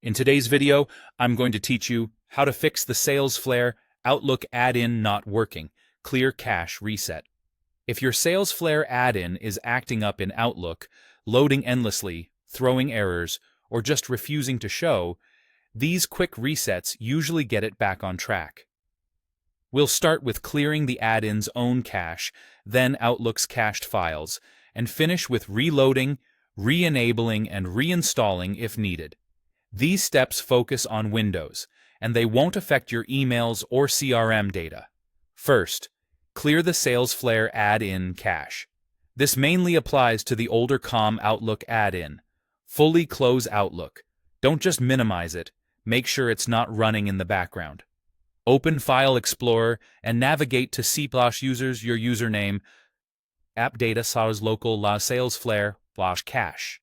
In today's video, I'm going to teach you how to fix the Salesflare Outlook add-in not working, clear cache reset. If your Salesflare add-in is acting up in Outlook, loading endlessly, throwing errors, or just refusing to show, these quick resets usually get it back on track. We'll start with clearing the add-in's own cache, then Outlook's cached files, and finish with reloading, re-enabling, and reinstalling if needed. These steps focus on Windows, and they won't affect your emails or CRM data. First, clear the Salesflare add-in cache. This mainly applies to the older Outlook add-in. Fully close Outlook. Don't just minimize it, make sure it's not running in the background. Open File Explorer and navigate to /users your username, app data local Salesflare cache.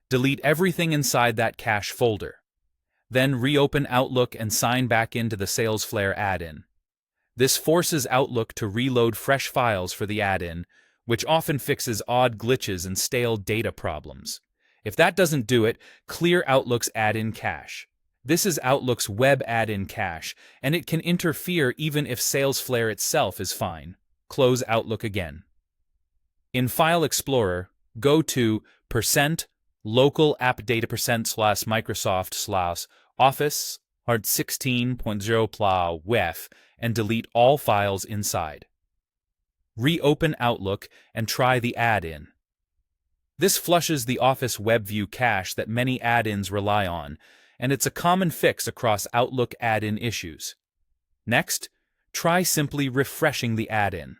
Delete everything inside that cache folder. Then reopen Outlook and sign back into the Salesflare add-in. This forces Outlook to reload fresh files for the add-in, which often fixes odd glitches and stale data problems. If that doesn't do it, clear Outlook's add-in cache. This is Outlook's web add-in cache, and it can interfere even if Salesflare itself is fine. Close Outlook again. In File Explorer, go to local app data %/Microsoft/ Office hard 16.0 WEF and delete all files inside. Reopen Outlook and try the add-in. This flushes the Office WebView cache that many add-ins rely on, and it's a common fix across Outlook add-in issues. Next, try simply refreshing the add-in.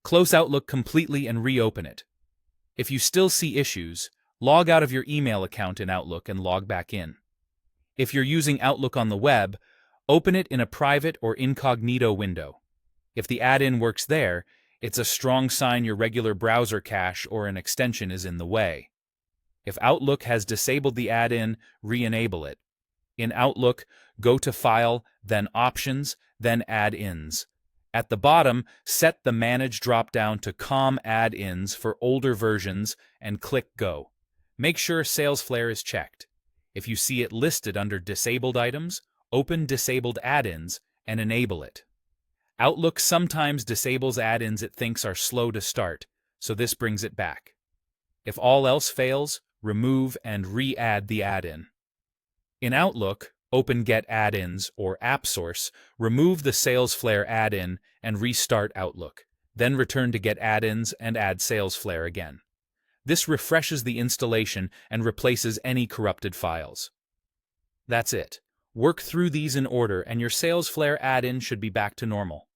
Close Outlook completely and reopen it. If you still see issues, log out of your email account in Outlook and log back in. If you're using Outlook on the web, open it in a private or incognito window. If the add-in works there, it's a strong sign your regular browser cache or an extension is in the way. If Outlook has disabled the add-in, re-enable it. In Outlook, go to File, then Options, then Add-ins. At the bottom, set the Manage drop-down to COM add-ins for older versions and click Go. Make sure Salesflare is checked. If you see it listed under Disabled Items, open Disabled Add-ins and enable it. Outlook sometimes disables add-ins it thinks are slow to start, so this brings it back. If all else fails, remove and re-add the add-in. In Outlook, open Get Add-ins or AppSource, remove the Salesflare add-in and restart Outlook. Then return to Get Add-ins and add Salesflare again. This refreshes the installation and replaces any corrupted files. That's it. Work through these in order and your Salesflare add-in should be back to normal.